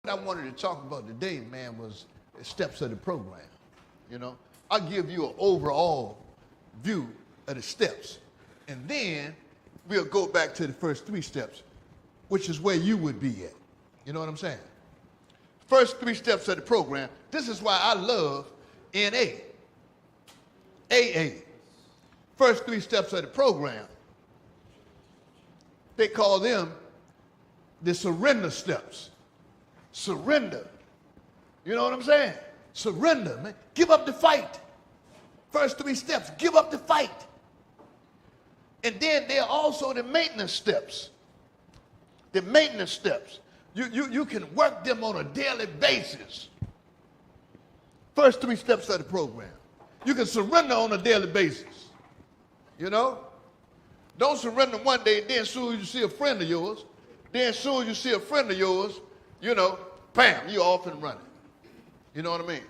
I wanted to talk about today, man, was the steps of the program. You know, I'll give you an overall view of the steps, and then we'll go back to the first three steps, which is where you would be at. You know what I'm saying? First three steps of the program. This is why I love NA, AA. First three steps of the program. They call them the surrender steps. Surrender. You know what I'm saying? Surrender, man. Give up the fight. First three steps, give up the fight. And then there are also the maintenance steps. The maintenance steps. You can work them on a daily basis. First three steps of the program. You can surrender on a daily basis. You know? Don't surrender one day, then as soon as you see a friend of yours, you know, bam, you're off and running. You know what I mean?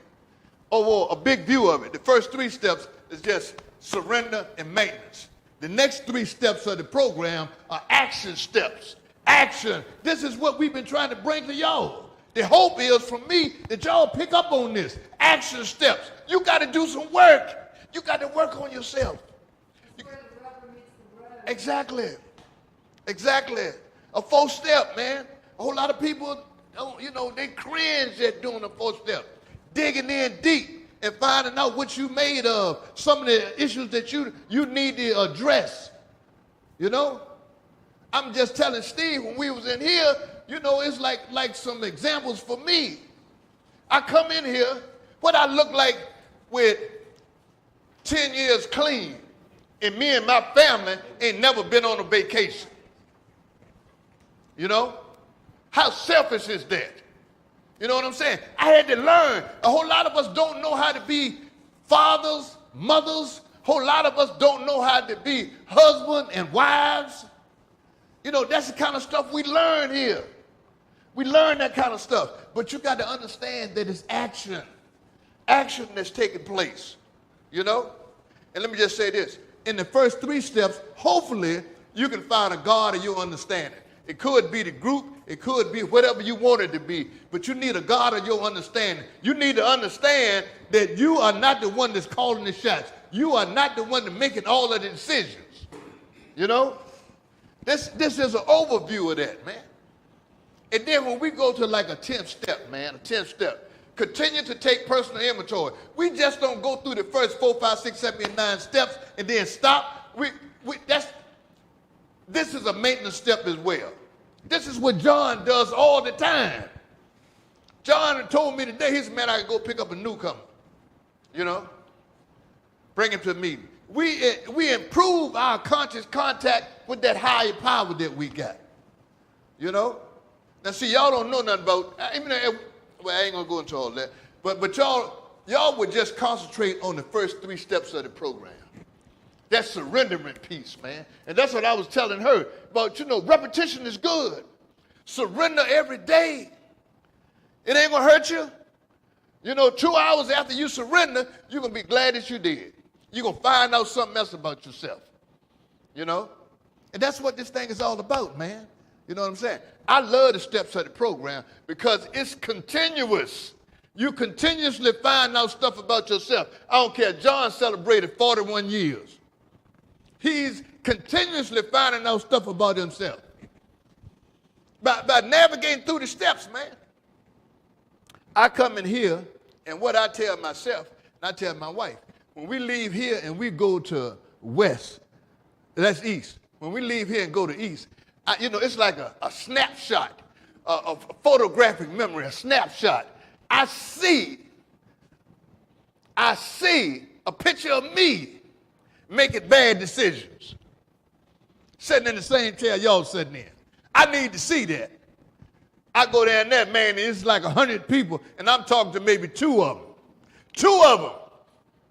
Oh, well, a big view of it. The first three steps is just surrender and maintenance. The next three steps of the program are action steps. Action. This is what we've been trying to bring to y'all. The hope is for me that y'all pick up on this. Action steps. You got to do some work. You got to work on yourself. Exactly. A fourth step, man. A whole lot of people, you know, they cringe at doing a fourth step. Digging in deep and finding out what you made of. Some of the issues that you need to address. You know? I'm just telling Steve when we was in here, you know, it's like some examples for me. I come in here, what I look like with 10 years clean, and me and my family ain't never been on a vacation. You know? How selfish is that? You know what I'm saying? I had to learn. A whole lot of us don't know how to be fathers, mothers. A whole lot of us don't know how to be husbands and wives. You know, that's the kind of stuff we learn here. We learn that kind of stuff. But you got to understand that it's action. Action that's taking place. You know? And let me just say this. In the first three steps, hopefully, you can find a God of your understanding. It could be the group. It could be whatever you want it to be. But you need a God of your understanding. You need to understand that you are not the one that's calling the shots. You are not the one that's making all of the decisions. You know? This is an overview of that, man. And then when we go to like a 10th step, man, a 10th step, continue to take personal inventory. We just don't go through the first 4, 5, 6, 7, and 9 steps and then stop. This is a maintenance step as well. This is what John does all the time. John told me today, he said, man, I can go pick up a newcomer. You know? Bring him to the meeting. We improve our conscious contact with that higher power that we got. You know? Now, see, y'all don't know nothing about, I ain't going to go into all that, but y'all would just concentrate on the first three steps of the program. That surrendering piece, man. And that's what I was telling her about, you know, repetition is good. Surrender every day. It ain't going to hurt you. You know, 2 hours after you surrender, you're going to be glad that you did. You're going to find out something else about yourself. You know? And that's what this thing is all about, man. You know what I'm saying? I love the steps of the program because it's continuous. You continuously find out stuff about yourself. I don't care. John celebrated 41 years. He's continuously finding out stuff about himself. By navigating through the steps, man. I come in here, and what I tell myself, and I tell my wife, when we leave here and we go to west, that's east. When we leave here and go to east, you know, it's like a snapshot, a photographic memory, a snapshot. I see a picture of me making bad decisions. Sitting in the same chair y'all sitting in. I need to see that. I go down there, man, and it's like 100 people, and I'm talking to maybe 2 of them. 2 of them.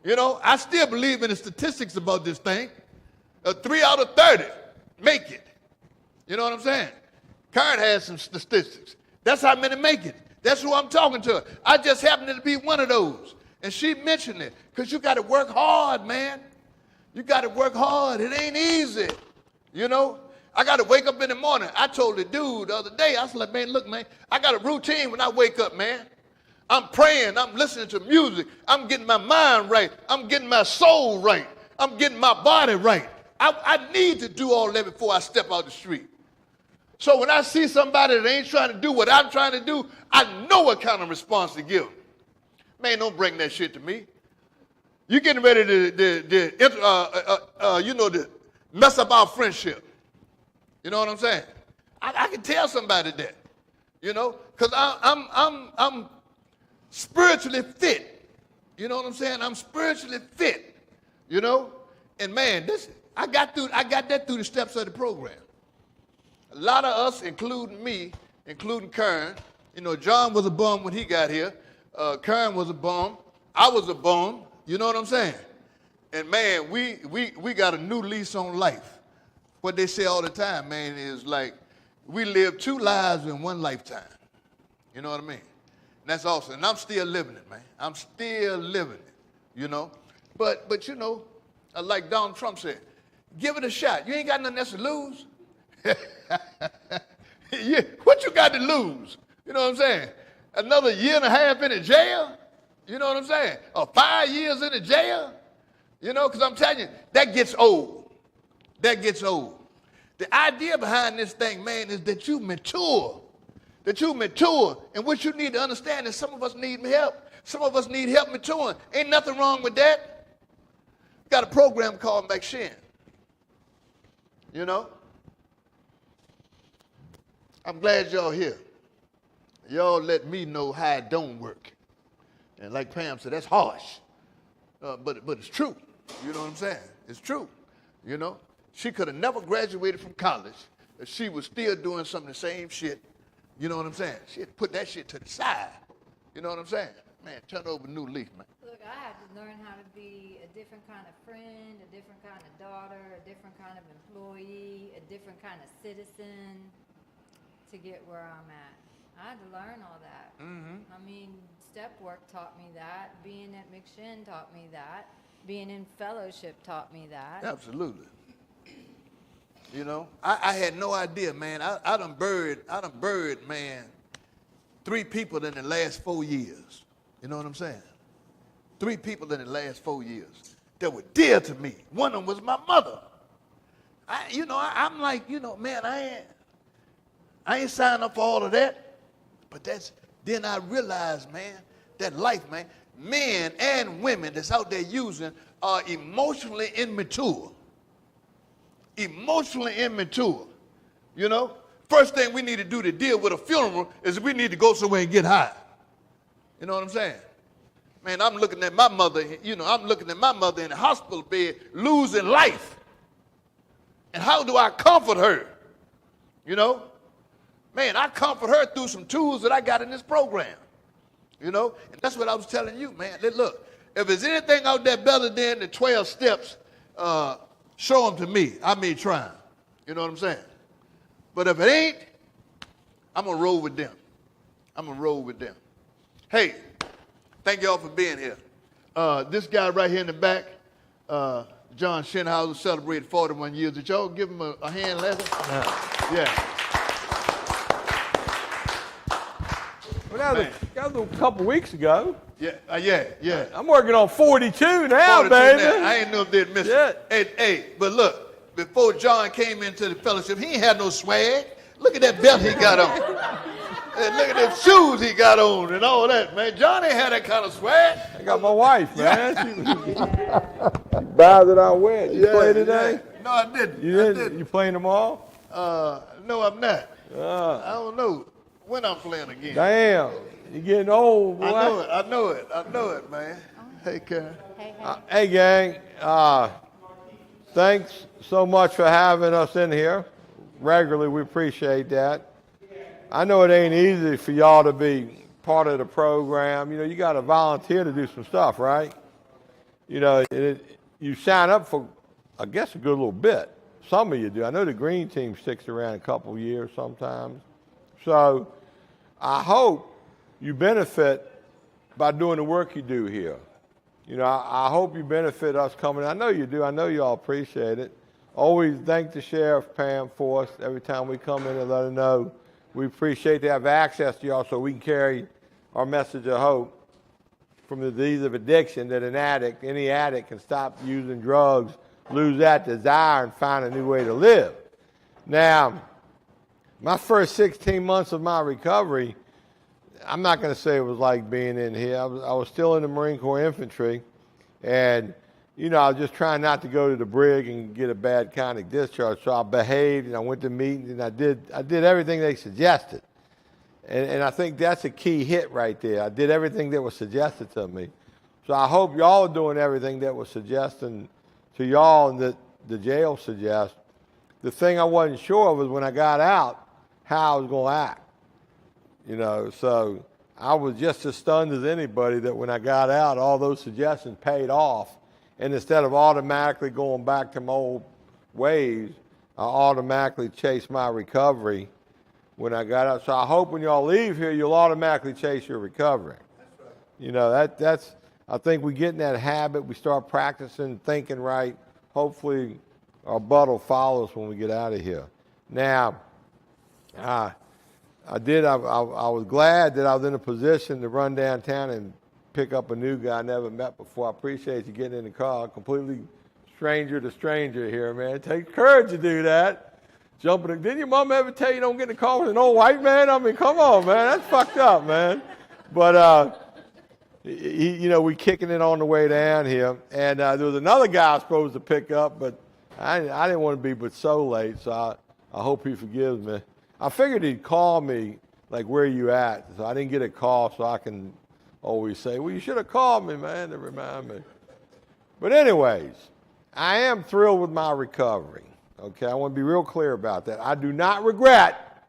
You know, I still believe in the statistics about this thing. 3 out of 30 make it. You know what I'm saying? Karen has some statistics. That's how many make it. That's who I'm talking to. I just happen to be one of those. And she mentioned it because you got to work hard, man. You got to work hard. It ain't easy, you know. I got to wake up in the morning. I told the dude the other day, I was like, man, look, man, I got a routine when I wake up, man. I'm praying. I'm listening to music. I'm getting my mind right. I'm getting my soul right. I'm getting my body right. I need to do all that before I step out the street. So when I see somebody that ain't trying to do what I'm trying to do, I know what kind of response to give. Man, don't bring that shit to me. You getting ready to mess up our friendship. You know what I'm saying? I can tell somebody that, because I'm spiritually fit. You know what I'm saying? I'm spiritually fit. And man, I got that through the steps of the program. A lot of us, including me, including Kern, John was a bum when he got here. Kern was a bum. I was a bum. You know what I'm saying? And man, we got a new lease on life. What they say all the time, man, is like we live 2 lives in 1 lifetime. You know what I mean? And that's awesome. And I'm still living it, man. I'm still living it, But like Donald Trump said, give it a shot. You ain't got nothing else to lose. What you got to lose? You know what I'm saying? Another 1.5 years in the jail? You know what I'm saying? Or 5 years in the jail? Because I'm telling you, that gets old. That gets old. The idea behind this thing, man, is that you mature. That you mature. And what you need to understand is some of us need help. Some of us need help maturing. Ain't nothing wrong with that. Got a program called McShin. I'm glad y'all here. Y'all let me know how it don't work. And like Pam said, that's harsh. But it's true. You know what I'm saying? It's true. She could have never graduated from college if she was still doing some of the same shit. You know what I'm saying? She had to put that shit to the side. You know what I'm saying? Man, turn over a new leaf, man. Look, I had to learn how to be a different kind of friend, a different kind of daughter, a different kind of employee, a different kind of citizen to get where I'm at. I had to learn all that. Mm-hmm. I mean, step work taught me that. Being at McShin taught me that. Being in fellowship taught me that. Absolutely. I had no idea, man. I done buried, man, 3 people in the last 4 years. You know what I'm saying? 3 people in the last 4 years that were dear to me. One of them was my mother. I'm like, man, I ain't signed up for all of that. But then I realized, man, that life, man, men and women that's out there using are emotionally immature. Emotionally immature. First thing we need to do to deal with a funeral is we need to go somewhere and get high. You know what I'm saying? Man, I'm looking at my mother, I'm looking at my mother in the hospital bed losing life. And how do I comfort her? Man, I comfort her through some tools that I got in this program. And that's what I was telling you, man. Look, if there's anything out there better than the 12 steps, show them to me. I may try them. You know what I'm saying? But if it ain't, I'm going to roll with them. I'm going to roll with them. Hey, thank y'all for being here. This guy right here in the back, John Shinholser, celebrated 41 years. Did y'all give him a hand last time? Yeah. Well, that was a couple weeks ago. Yeah. I'm working on 42 now, baby. Now. I ain't know if they'd miss it. Hey, but look, before John came into the fellowship, he ain't had no swag. Look at that belt he got on. And look at them shoes he got on and all that, man. John ain't had that kind of swag. I got my wife, man. She buys it out wet. You play today? No, I didn't. You didn't? You playing tomorrow? No, I'm not. I don't know when I'm playing again. Damn, you getting old, boy. I know it, man. Hey, Karen. Hey, gang. Thanks so much for having us in here. Regularly, we appreciate that. I know it ain't easy for y'all to be part of the program. You got to volunteer to do some stuff, right? You sign up for, I guess, a good little bit. Some of you do. I know the green team sticks around a couple years sometimes. So I hope you benefit by doing the work you do here. I hope you benefit us coming. I know you do. I know you all appreciate it. always thank the sheriff, Pam, for us every time we come in and let her know. We appreciate to have access to y'all so we can carry our message of hope from the disease of addiction, that an addict, any addict, can stop using drugs, lose that desire, and find a new way to live. Now, my first 16 months of my recovery, I'm not going to say it was like being in here. I was still in the Marine Corps Infantry, and I was just trying not to go to the brig and get a bad convict discharge. So I behaved, and I went to meetings, and I did everything they suggested. And I think that's a key hit right there. I did everything that was suggested to me. So I hope y'all are doing everything that was suggested to y'all and that the jail suggests. The thing I wasn't sure of was when I got out, how I was going to act. So I was just as stunned as anybody that when I got out, all those suggestions paid off. And instead of automatically going back to my old ways, I automatically chased my recovery when I got out. So I hope when y'all leave here, you'll automatically chase your recovery. That's right. That's I think we get in that habit. We start practicing thinking right. Hopefully our butt will follow us when we get out of here. Now, I was glad that I was in a position to run downtown and pick up a new guy I never met before. I appreciate you getting in the car. Completely stranger to stranger here, man. It takes courage to do that. Didn't your mom ever tell you don't get in the car with an old white man? I mean, come on, man. That's fucked up, man. But, we kicking it on the way down here. And there was another guy I was supposed to pick up, but I didn't want to be but so late, so I hope he forgives me. I figured he'd call me, like, where you at? So I didn't get a call, so I can always say, well, you should have called me, man, to remind me. But anyways, I am thrilled with my recovery. Okay, I want to be real clear about that. I do not regret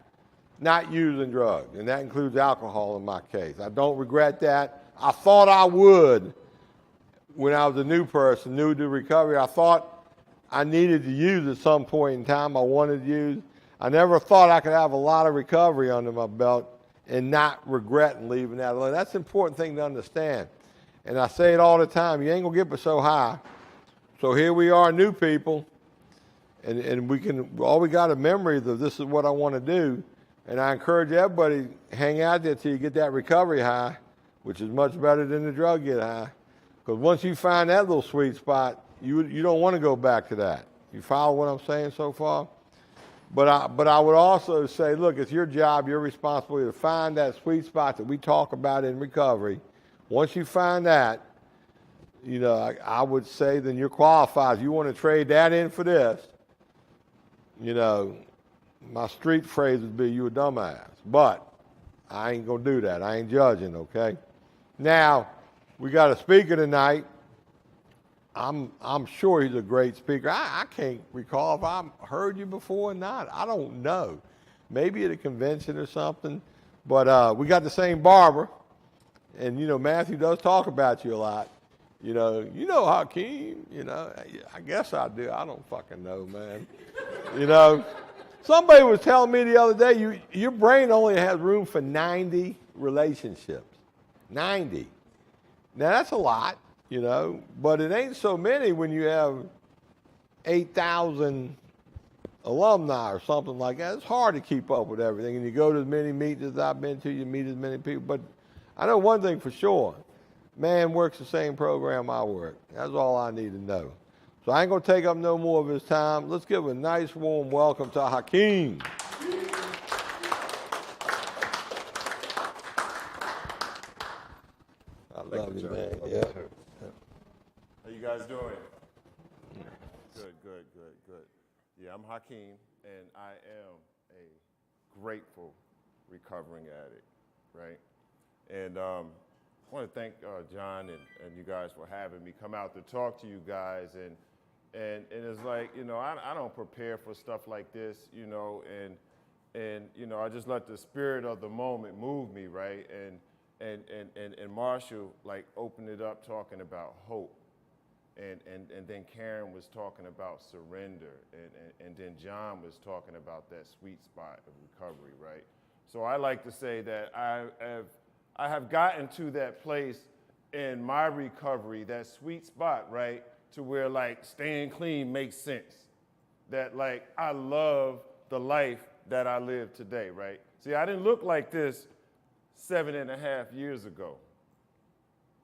not using drugs, and that includes alcohol in my case. I don't regret that. I thought I would when I was a new person, new to recovery. I thought I needed to use at some point in time. I wanted to use. I never thought I could have a lot of recovery under my belt and not regret leaving that alone. That's an important thing to understand. And I say it all the time. You ain't going to get but so high. So here we are, new people. And all we got a memory of this is what I want to do. And I encourage everybody, hang out there till you get that recovery high, which is much better than the drug get high. Because once you find that little sweet spot, you don't want to go back to that. You follow what I'm saying so far? But I would also say, look, it's your job, your responsibility to find that sweet spot that we talk about in recovery. Once you find that, I would say then you're qualified. If you want to trade that in for this, my street phrase would be, you a dumbass. But I ain't going to do that. I ain't judging, okay? Now, we got a speaker tonight. I'm sure he's a great speaker. I can't recall if I've heard you before or not. I don't know. Maybe at a convention or something. But we got the same barber. And, Matthew does talk about you a lot. Hakim, I guess I do. I don't fucking know, man. Somebody was telling me the other day, your brain only has room for 90 relationships. 90. Now, that's a lot, but it ain't so many when you have 8,000 alumni or something like that. It's hard to keep up with everything. And you go to as many meetings as I've been to, you meet as many people. But I know one thing for sure. Man works the same program I work. That's all I need to know. So I ain't going to take up no more of his time. Let's give a nice warm welcome to Hakim. I love you, man. Yeah. How you guys doing? Good. Yeah, I'm Hakim, and I am a grateful recovering addict, right? And I want to thank John and you guys for having me come out to talk to you guys. And it's like, I don't prepare for stuff like this, and I just let the spirit of the moment move me, right? And Marshall, like, opened it up talking about hope. And then Karen was talking about surrender. And then John was talking about that sweet spot of recovery, right? So I like to say that I have gotten to that place in my recovery, that sweet spot, right, to where, like, staying clean makes sense. that like I love the life that I live today, right? See, I didn't look like this 7.5 years ago.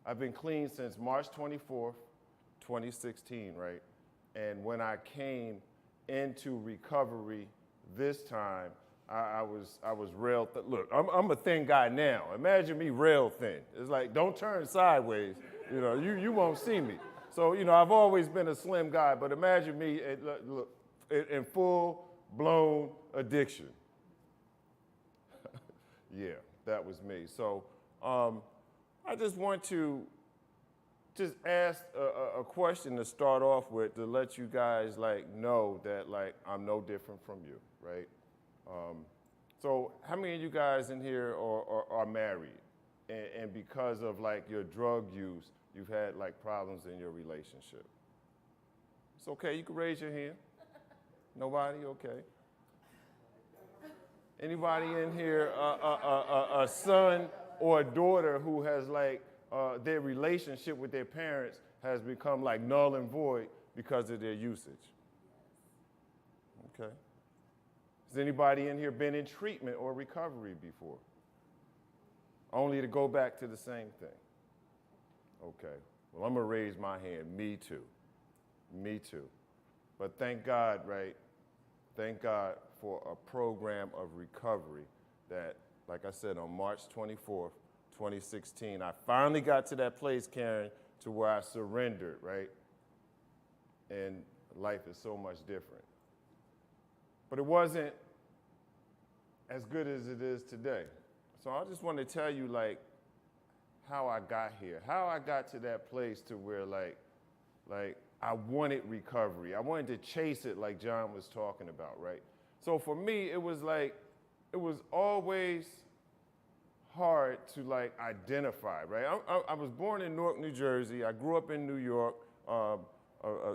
I've been clean since March 24th, 2016, right? And when I came into recovery this time, I was real. Look, I'm a thin guy now. Imagine me real thin. It's like, don't turn sideways. You know, you won't see me. So, you know, I've always been a slim guy, but imagine me in full-blown addiction. Yeah, that was me. So I just want to just ask a question to start off with to let you guys like know that like I'm no different from you, right? So how many of you guys in here are married? And because of like your drug use, you've had like problems in your relationship? It's okay, you can raise your hand. Nobody? Okay. Anybody in here, a son or a daughter who has like their relationship with their parents has become like null and void because of their usage? Okay. Has anybody in here been in treatment or recovery before? Only to go back to the same thing? Okay. Well, I'm going to raise my hand. Me too. Me too. But thank God, right? Thank God for a program of recovery that, like I said, on March 24th, 2016, I finally got to that place, Karen, to where I surrendered, right? And life is so much different. But it wasn't as good as it is today. So I just want to tell you, like, how I got here, how I got to that place to where, like I wanted recovery. I wanted to chase it like John was talking about, right? So for me, it was always hard to, like, identify, right? I was born in Newark, New Jersey. I grew up in New York,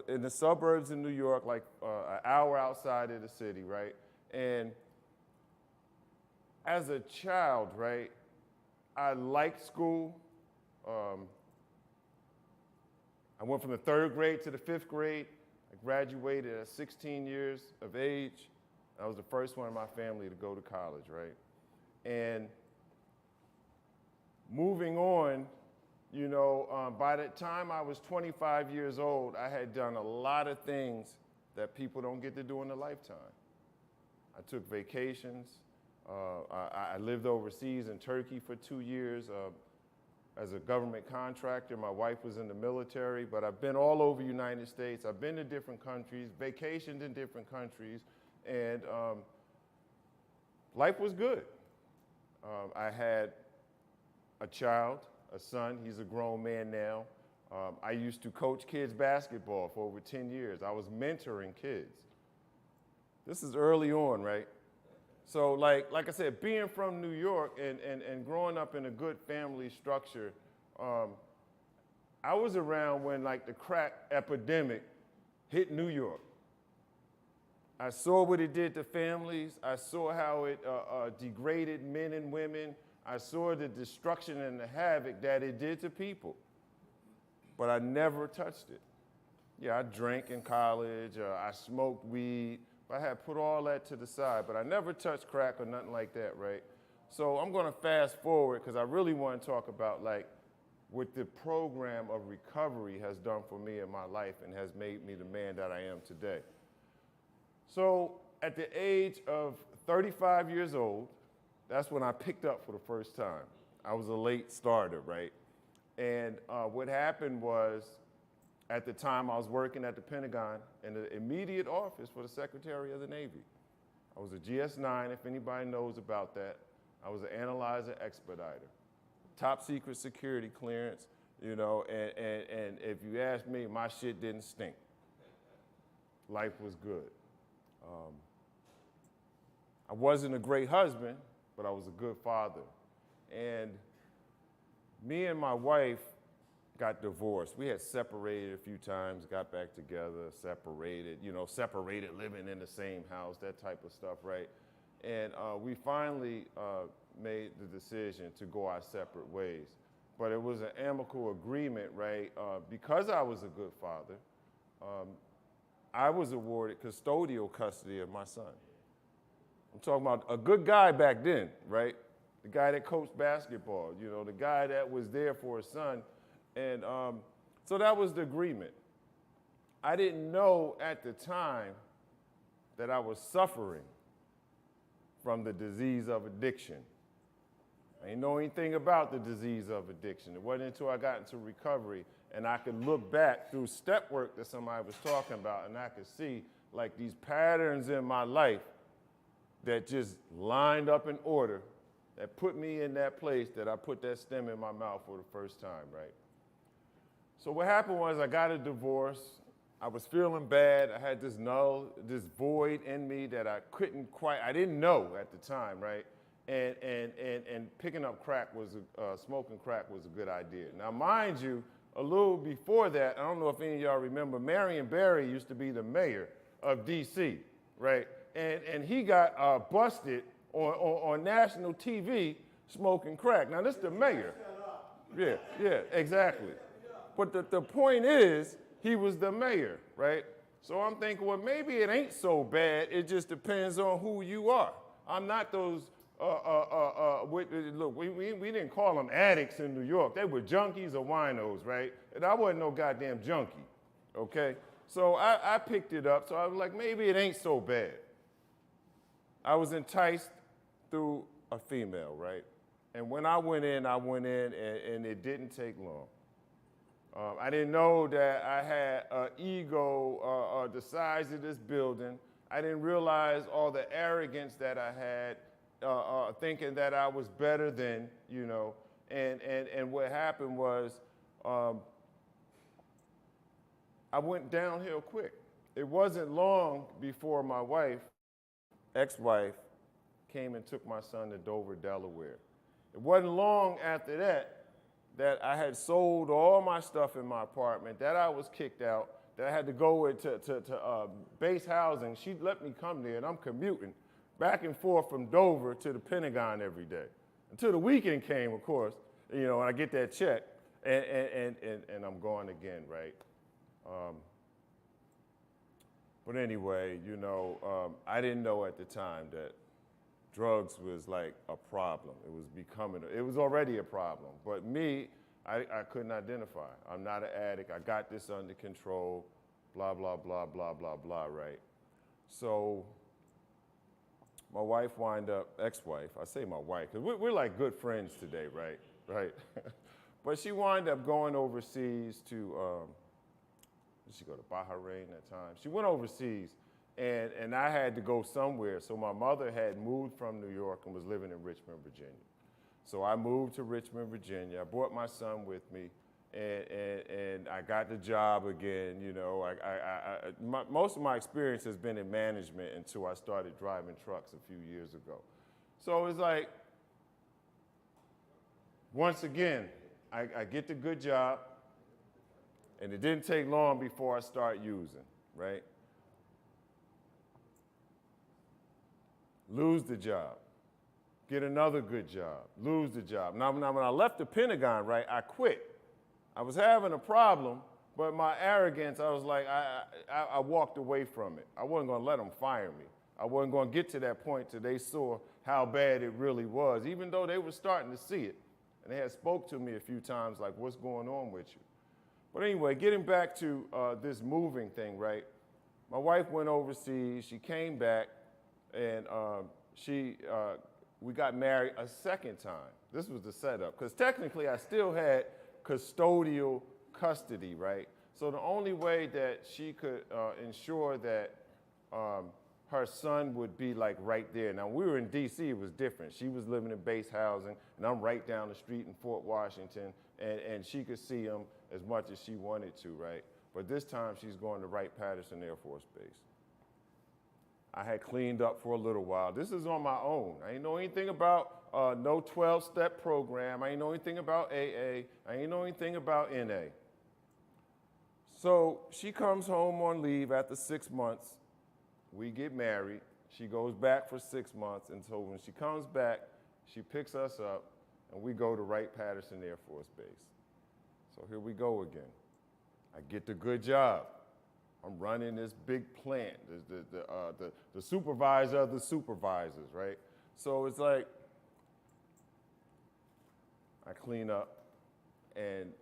in the suburbs in New York, like an hour outside of the city, right? And as a child, right, I liked school. I went from the 3rd grade to the 5th grade. I graduated at 16 years of age. I was the first one in my family to go to college, right? And moving on, you know, by the time I was 25 years old, I had done a lot of things that people don't get to do in a lifetime. I took vacations. I lived overseas in Turkey for 2 years as a government contractor. My wife was in the military, but I've been all over the United States. I've been to different countries, vacationed in different countries, and life was good. I had a child, a son. He's a grown man now. I used to coach kids basketball for over 10 years. I was mentoring kids. This is early on, right? So like I said, being from New York and growing up in a good family structure, I was around when like the crack epidemic hit New York. I saw what it did to families. I saw how it degraded men and women. I saw the destruction and the havoc that it did to people. But I never touched it. Yeah, I drank in college. I smoked weed. I had put all that to the side, but I never touched crack or nothing like that, right? So I'm going to fast forward because I really want to talk about like what the program of recovery has done for me in my life and has made me the man that I am today. So at the age of 35 years old, that's when I picked up for the first time. I was a late starter, right? And what happened was, at the time, I was working at the Pentagon in the immediate office for the Secretary of the Navy. I was a GS-9, if anybody knows about that. I was an analyzer expediter. Top secret security clearance, you know, and if you ask me, my shit didn't stink. Life was good. I wasn't a great husband, but I was a good father. And me and my wife got divorced. We had separated a few times, got back together, separated, you know, separated, living in the same house, that type of stuff, right? And we finally made the decision to go our separate ways. But it was an amicable agreement, right? Because I was a good father, I was awarded custodial custody of my son. I'm talking about a good guy back then, right? The guy that coached basketball, you know, the guy that was there for his son. And so that was the agreement. I didn't know at the time that I was suffering from the disease of addiction. I didn't know anything about the disease of addiction. It wasn't until I got into recovery and I could look back through step work that somebody was talking about, and I could see like these patterns in my life that just lined up in order that put me in that place that I put that stem in my mouth for the first time, right? So what happened was I got a divorce. I was feeling bad. I had this void in me that I didn't know at the time, right? And picking up smoking crack was a good idea. Now, mind you, a little before that, I don't know if any of y'all remember, Marion Barry used to be the mayor of DC, right? And he got busted on national TV smoking crack. Now, this is the mayor. Yeah, exactly. But the point is, he was the mayor, right? So I'm thinking, well, maybe it ain't so bad. It just depends on who you are. I'm not those, look, we didn't call them addicts in New York. They were junkies or winos, right? And I wasn't no goddamn junkie, okay? So I picked it up. So I was like, maybe it ain't so bad. I was enticed through a female, right? And when I went in, and it didn't take long. I didn't know that I had an ego the size of this building. I didn't realize all the arrogance that I had, thinking that I was better than, you know. And what happened was I went downhill quick. It wasn't long before my wife, ex-wife, came and took my son to Dover, Delaware. It wasn't long after that I had sold all my stuff in my apartment, that I was kicked out, that I had to go to base housing. She let me come there, and I'm commuting back and forth from Dover to the Pentagon every day. Until the weekend came, of course, you know, and I get that check, and I'm going again, right? But anyway, you know, I didn't know at the time that drugs was like a problem. It was already a problem. But me, I couldn't identify. I'm not an addict. I got this under control, blah, blah, blah, blah, blah, blah, right? So my wife ex-wife, I say my wife, because we're like good friends today, right? Right? But she wound up going overseas to, did she go to Bahrain that time? She went overseas. And I had to go somewhere. So my mother had moved from New York and was living in Richmond, Virginia. So I moved to Richmond, Virginia. I brought my son with me, and I got the job again. You know, most of my experience has been in management until I started driving trucks a few years ago. So it's like, once again, I get the good job, and it didn't take long before I start using, right? Lose the job, get another good job, lose the job. Now, when I left the Pentagon, right, I quit. I was having a problem, but my arrogance, I was like, I walked away from it. I wasn't going to let them fire me. I wasn't going to get to that point till they saw how bad it really was, even though they were starting to see it. And they had spoke to me a few times, like, what's going on with you? But anyway, getting back to this moving thing, right? My wife went overseas. She came back. And we got married a second time. This was the setup, because technically I still had custodial custody, right? So the only way that she could ensure that her son would be like right there. Now we were in DC, it was different. She was living in base housing, and I'm right down the street in Fort Washington, and she could see him as much as she wanted to, right? But this time she's going to Wright-Patterson Air Force Base. I had cleaned up for a little while. This is on my own. I ain't know anything about no 12-step program. I ain't know anything about AA. I ain't know anything about NA. So she comes home on leave after 6 months. We get married. She goes back for 6 months. And so when she comes back, she picks us up, and we go to Wright-Patterson Air Force Base. So here we go again. I get the good job. I'm running this big plant, the supervisor of the supervisors, right? So it's like, I clean up and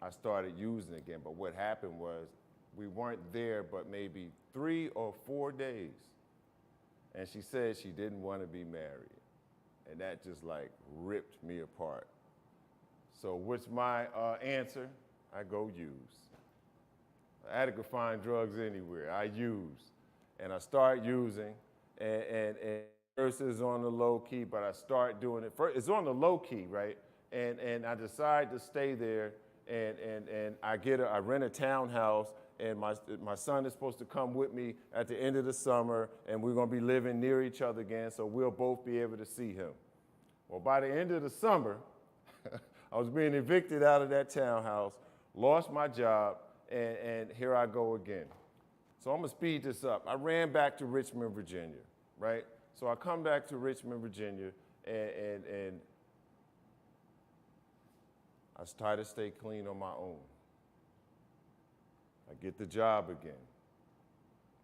I started using again. But what happened was we weren't there but maybe 3 or 4 days. And she said she didn't want to be married. And that just like ripped me apart. So what's my answer? I go use. An addict could find drugs anywhere. I use. And I start using. And first it's on the low key, but I start doing it. First, it's on the low key, right? And I decide to stay there. And I rent a townhouse. And my son is supposed to come with me at the end of the summer, and we're going to be living near each other again, so we'll both be able to see him. Well, by the end of the summer, I was being evicted out of that townhouse, lost my job, and here I go again. So I'm going to speed this up. I ran back to Richmond, Virginia, right? So I come back to Richmond, Virginia, and I try to stay clean on my own. I get the job again,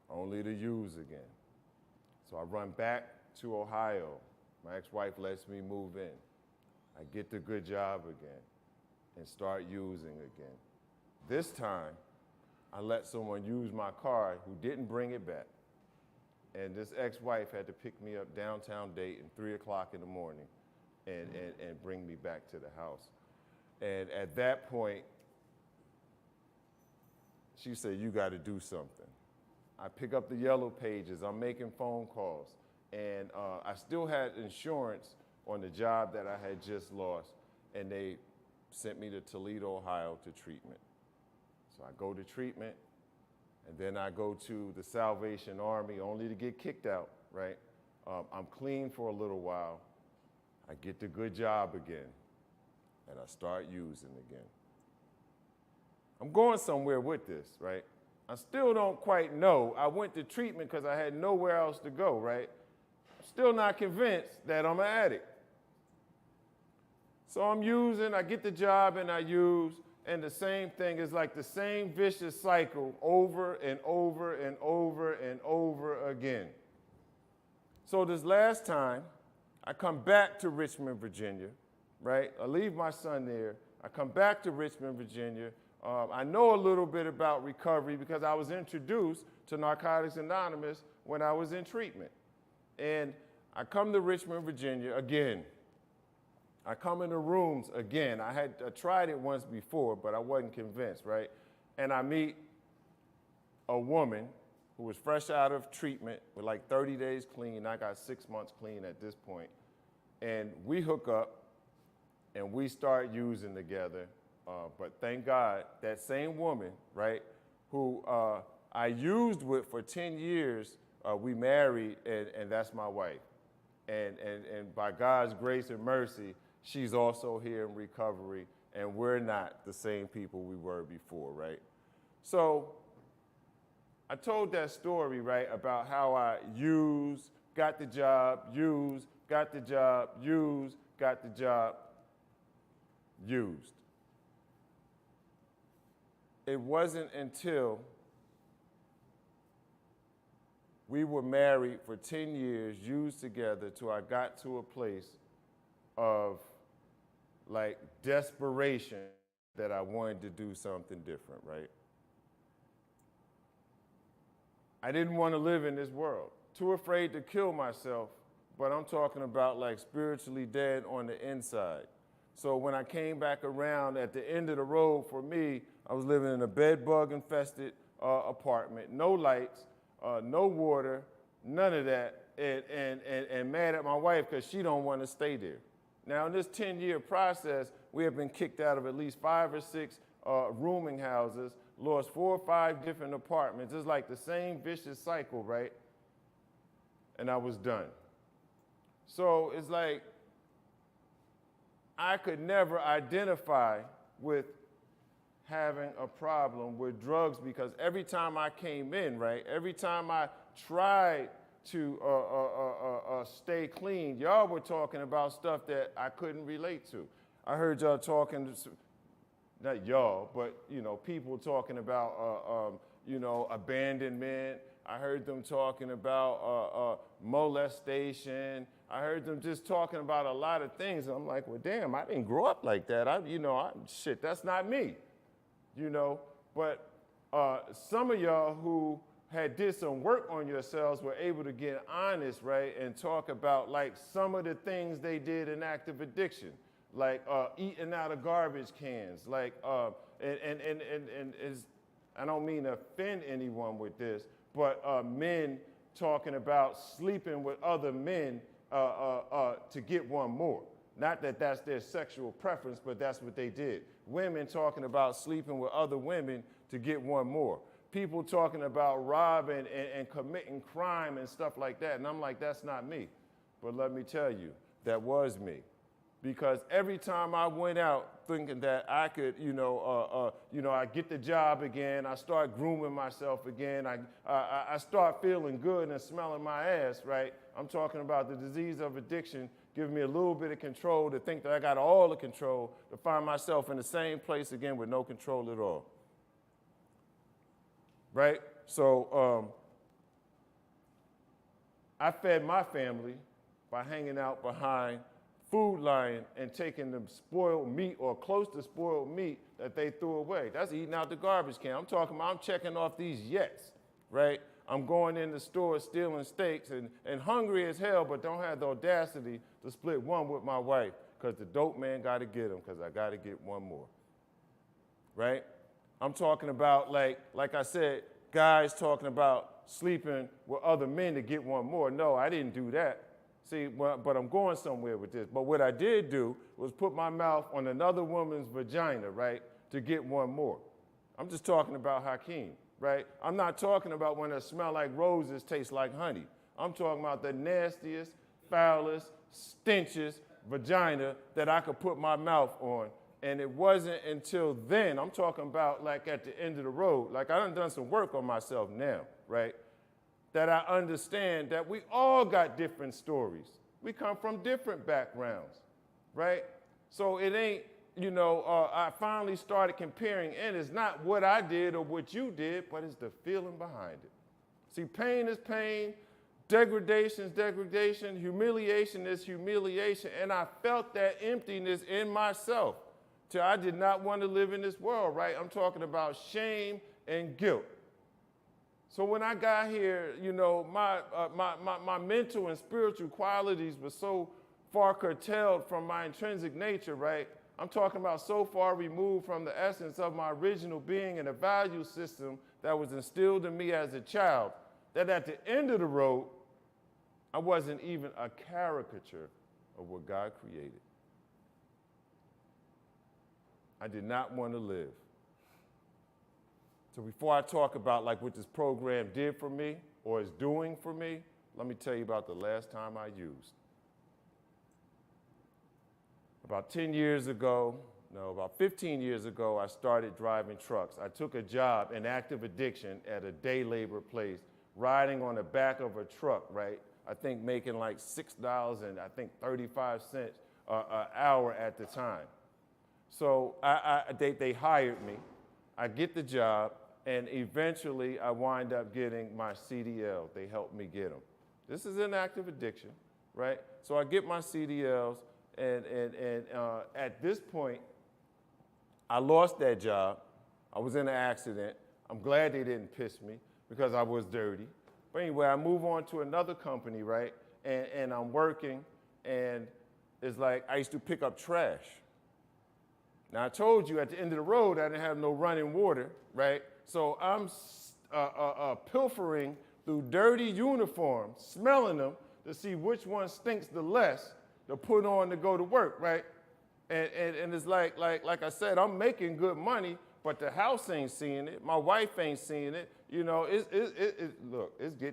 only to use again. So I run back to Ohio. My ex-wife lets me move in. I get the good job again and start using again. This time, I let someone use my car who didn't bring it back. And this ex-wife had to pick me up downtown Dayton, 3 o'clock in the morning, and bring me back to the house. And at that point, she said, you got to do something. I pick up the yellow pages. I'm making phone calls. And I still had insurance on the job that I had just lost. And they sent me to Toledo, Ohio to treatment. So I go to treatment. And then I go to the Salvation Army only to get kicked out, right? I'm clean for a little while. I get the good job again. And I start using again. I'm going somewhere with this, right? I still don't quite know. I went to treatment because I had nowhere else to go, right? I'm still not convinced that I'm an addict. So I'm using, I get the job and I use, and the same thing is like the same vicious cycle over and over and over and over again. So this last time, I come back to Richmond, Virginia, right? I leave my son there. I come back to Richmond, Virginia. I know a little bit about recovery because I was introduced to Narcotics Anonymous when I was in treatment. And I come to Richmond, Virginia again. I come in the rooms again. I tried it once before, but I wasn't convinced, right? And I meet a woman who was fresh out of treatment with like 30 days clean. I got 6 months clean at this point. And we hook up and we start using together. But thank God, that same woman, right, who I used with for 10 years, we married, and that's my wife. And by God's grace and mercy, she's also here in recovery, and we're not the same people we were before, right? So I told that story, right, about how I used, got the job, used, got the job, used, got the job, used. It wasn't until we were married for 10 years, used together, till I got to a place of like desperation that I wanted to do something different, right? I didn't want to live in this world. Too afraid to kill myself, but I'm talking about like spiritually dead on the inside. So when I came back around at the end of the road for me, I was living in a bed bug infested apartment, no lights, no water, none of that, and mad at my wife because she don't want to stay there. Now in this 10-year process, we have been kicked out of at least 5 or 6 rooming houses, lost 4 or 5 different apartments. It's like the same vicious cycle, right? And I was done. So it's like, I could never identify with having a problem with drugs because every time I came in, right, every time I tried to stay clean, y'all were talking about stuff that I couldn't relate to. I heard y'all talking, not y'all, but you know, people talking about abandonment. I heard them talking about molestation. I heard them just talking about a lot of things. And I'm like, well, damn, I didn't grow up like that. Shit, that's not me, But some of y'all who had did some work on yourselves were able to get honest, right, and talk about like some of the things they did in active addiction, like eating out of garbage cans, like and I don't mean to offend anyone with this, but men talking about sleeping with other men to get one more. Not that that's their sexual preference, but that's what they did. Women talking about sleeping with other women to get one more. People talking about robbing and committing crime and stuff like that. And I'm like, that's not me. But let me tell you, that was me. Because every time I went out thinking that I could, I get the job again, I start grooming myself again, I start feeling good and smelling my ass, right? I'm talking about the disease of addiction giving me a little bit of control to think that I got all the control, to find myself in the same place again with no control at all. Right? So I fed my family by hanging out behind Food Lion and taking the spoiled meat or close to spoiled meat that they threw away. That's eating out the garbage can. I'm talking about I'm checking off these yets, right? I'm going in the store stealing steaks and hungry as hell, but don't have the audacity to split one with my wife because the dope man got to get him because I got to get one more, right? I'm talking about, like I said, guys talking about sleeping with other men to get one more. No, I didn't do that. See, but I'm going somewhere with this. But what I did do was put my mouth on another woman's vagina, right, to get one more. I'm just talking about Hakim, right? I'm not talking about when it smell like roses, tastes like honey. I'm talking about the nastiest, foulest, stenchiest vagina that I could put my mouth on. And it wasn't until then, I'm talking about like at the end of the road, like I done some work on myself now, right? That I understand that we all got different stories. We come from different backgrounds, right? So it ain't, I finally started comparing, and it's not what I did or what you did, but it's the feeling behind it. See, pain is pain, degradation is degradation, humiliation is humiliation, and I felt that emptiness in myself till I did not want to live in this world, right? I'm talking about shame and guilt. So when I got here, my mental and spiritual qualities were so far curtailed from my intrinsic nature, right? I'm talking about so far removed from the essence of my original being and a value system that was instilled in me as a child, that at the end of the road, I wasn't even a caricature of what God created. I did not want to live. So before I talk about like what this program did for me or is doing for me, let me tell you about the last time I used. About 15 years ago, I started driving trucks. I took a job in active addiction at a day labor place, riding on the back of a truck, right? I think making like $6.35 an hour at the time. So they hired me. I get the job, and eventually I wind up getting my CDL. They helped me get them. This is an active addiction, right? So I get my CDLs, and at this point, I lost that job. I was in an accident. I'm glad they didn't piss me because I was dirty. But anyway, I move on to another company, right? And I'm working, and it's like I used to pick up trash. Now, I told you at the end of the road, I didn't have no running water, right? So I'm pilfering through dirty uniforms, smelling them to see which one stinks the less to put on to go to work, right? And it's like I said, I'm making good money, but the house ain't seeing it. My wife ain't seeing it.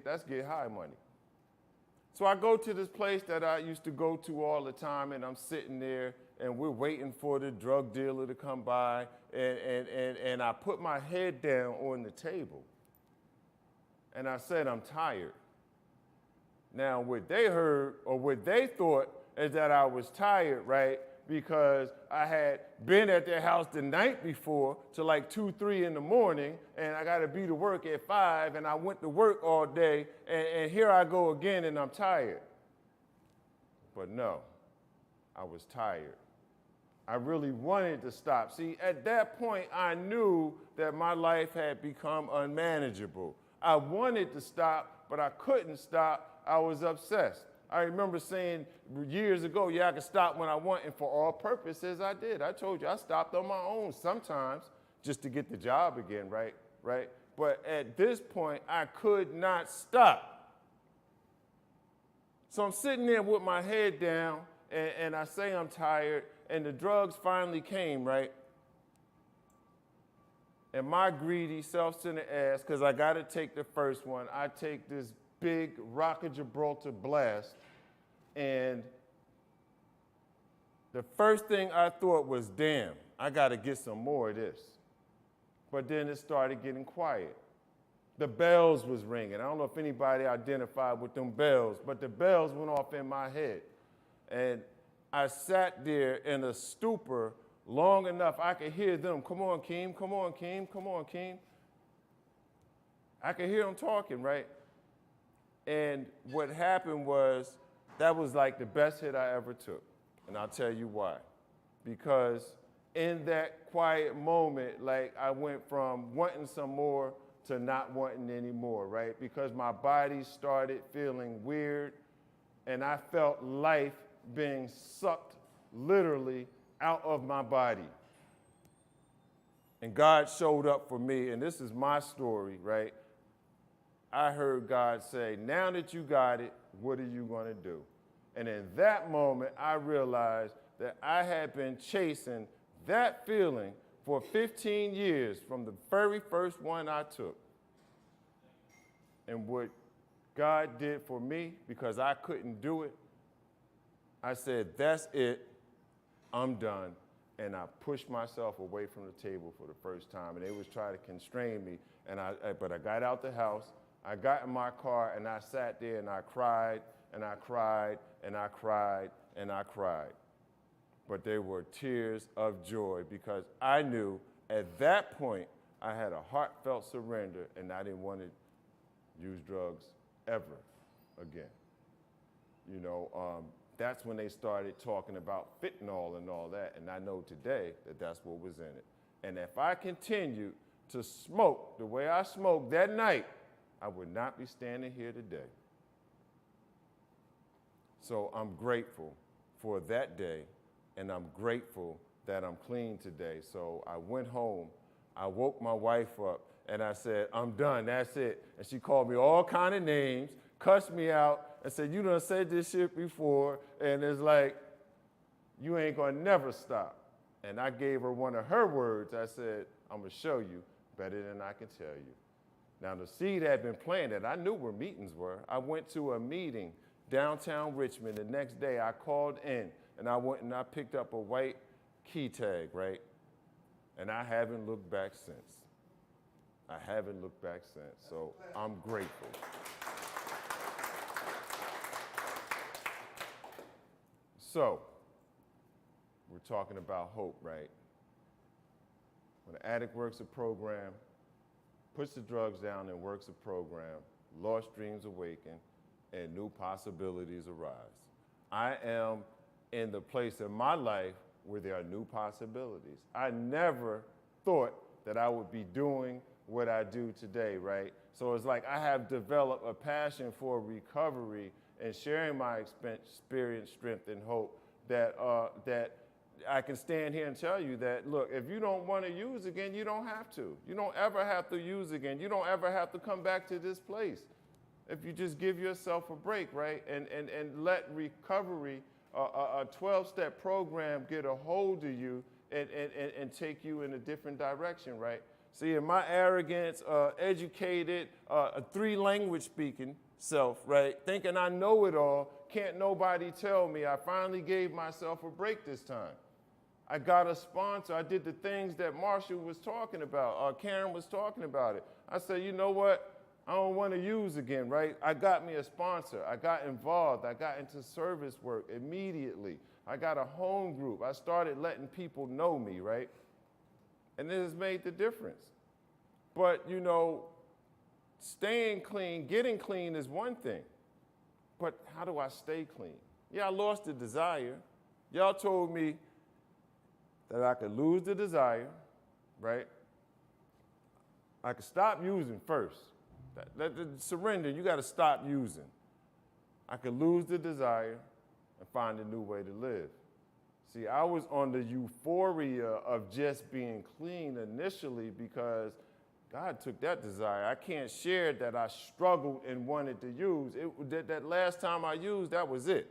That's get high money. So I go to this place that I used to go to all the time, and I'm sitting there, and we're waiting for the drug dealer to come by, and I put my head down on the table, and I said, I'm tired. Now, what they heard, or what they thought, is that I was tired, right? because I had been at their house the night before till like 2, 3 in the morning, and I got to be to work at 5, and I went to work all day, and here I go again, and I'm tired. But no, I was tired. I really wanted to stop. See, at that point, I knew that my life had become unmanageable. I wanted to stop, but I couldn't stop. I was obsessed. I remember saying years ago, yeah, I can stop when I want, and for all purposes, I did. I told you I stopped on my own sometimes just to get the job again, right? But at this point, I could not stop. So I'm sitting there with my head down, and I say I'm tired, and the drugs finally came, right? And my greedy, self-centered ass, because I got to take the first one, I take this big Rock of Gibraltar blast, and the first thing I thought was, damn, I got to get some more of this. But then it started getting quiet. The bells was ringing. I don't know if anybody identified with them bells, but the bells went off in my head. And I sat there in a stupor long enough I could hear them, come on, Keem, come on, Keem, come on, Keem. I could hear them talking, right? And what happened was, that was like the best hit I ever took. And I'll tell you why. Because in that quiet moment, like I went from wanting some more to not wanting any more, right? Because my body started feeling weird, and I felt life being sucked literally out of my body. And God showed up for me, and this is my story, right? I heard God say, now that you got it, what are you going to do? And in that moment, I realized that I had been chasing that feeling for 15 years from the very first one I took. And what God did for me, because I couldn't do it, I said, that's it, I'm done. And I pushed myself away from the table for the first time. And they was trying to constrain me. But I got out the house, I got in my car, and I sat there and I cried, and I cried, and I cried, and I cried. But they were tears of joy, because I knew at that point I had a heartfelt surrender, and I didn't want to use drugs ever again. You know, that's when they started talking about fentanyl and all that, and I know today that that's what was in it. And if I continued to smoke the way I smoked that night, I would not be standing here today. So I'm grateful for that day, and I'm grateful that I'm clean today. So I went home, I woke my wife up, and I said, I'm done, that's it. And she called me all kind of names, cussed me out, and said, you done said this shit before, and it's like, you ain't gonna never stop. And I gave her one of her words. I said, I'm gonna show you better than I can tell you. Now the seed had been planted. I knew where meetings were. I went to a meeting downtown Richmond. The next day I called in, and I went and I picked up a white key tag, right? And I haven't looked back since. I haven't looked back since, so I'm grateful. So, we're talking about hope, right? When an addict works a program, puts the drugs down and works a program, lost dreams awaken, and new possibilities arise. I am in the place in my life where there are new possibilities. I never thought that I would be doing what I do today, right? So it's like I have developed a passion for recovery and sharing my experience, strength, and hope that I can stand here and tell you that, look, if you don't want to use again, you don't have to. You don't ever have to use again. You don't ever have to come back to this place. If you just give yourself a break, right? And let recovery, a 12-step program, get a hold of you and take you in a different direction, right? See, in my arrogance, educated, a 3-language speaking self, right? Thinking I know it all, can't nobody tell me. I finally gave myself a break this time. I got a sponsor. I did the things that Marshall was talking about, Karen was talking about it. I said, you know what? I don't want to use again, right? I got me a sponsor. I got involved. I got into service work immediately. I got a home group. I started letting people know me, right? And it has made the difference. But, you know, staying clean, getting clean is one thing. But how do I stay clean? Yeah, I lost the desire. Y'all told me that I could lose the desire, right? I could stop using first. Surrender, you got to stop using. I could lose the desire and find a new way to live. See, I was on the euphoria of just being clean initially because God took that desire. I can't share that I struggled and wanted to use. That last time I used, that was it.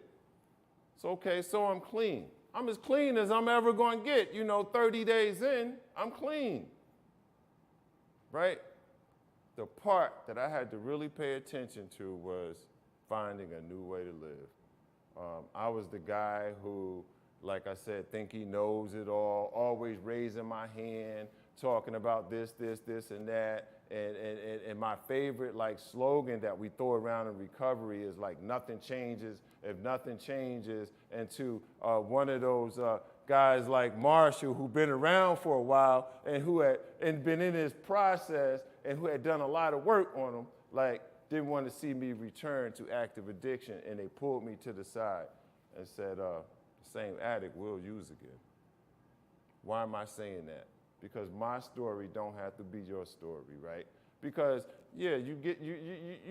So, okay, so I'm clean. I'm as clean as I'm ever going to get. You know, 30 days in, I'm clean. Right? The part that I had to really pay attention to was finding a new way to live. I was the guy who, like I said, think he knows it all, always raising my hand, talking about this, and that. And my favorite like slogan that we throw around in recovery is like nothing changes if nothing changes. And to one of those guys like Marshall who've been around for a while and who had been in this process and who had done a lot of work on them, like didn't want to see me return to active addiction, and they pulled me to the side and said, the same addict will use again. Why am I saying that? Because my story don't have to be your story, right? Because yeah, you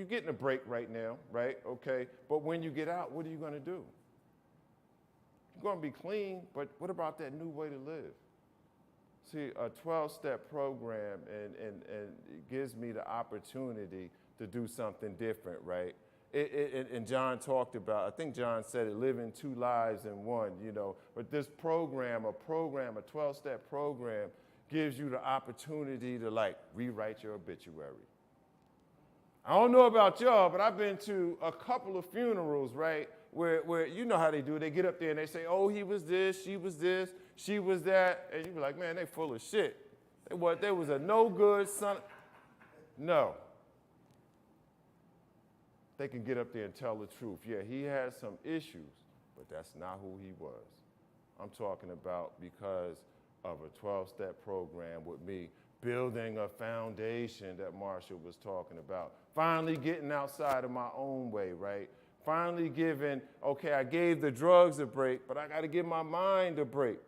getting a break right now, right? Okay, but when you get out, what are you going to do? You're going to be clean, but what about that new way to live? See, a 12-step program and it gives me the opportunity to do something different, right? And John talked about, I think John said it, living two lives in one, you know. But this program, a 12-step program, gives you the opportunity to like rewrite your obituary. I don't know about y'all, but I've been to a couple of funerals, right, where you know how they do. They get up there and they say, oh, he was this, she was that. And you be like, man, they full of shit. There was a no good son. No. They can get up there and tell the truth. Yeah, he had some issues, but that's not who he was. I'm talking about because of a 12-step program with me, building a foundation that Marshall was talking about, finally getting outside of my own way, right? Finally giving, okay, I gave the drugs a break, but I got to give my mind a break.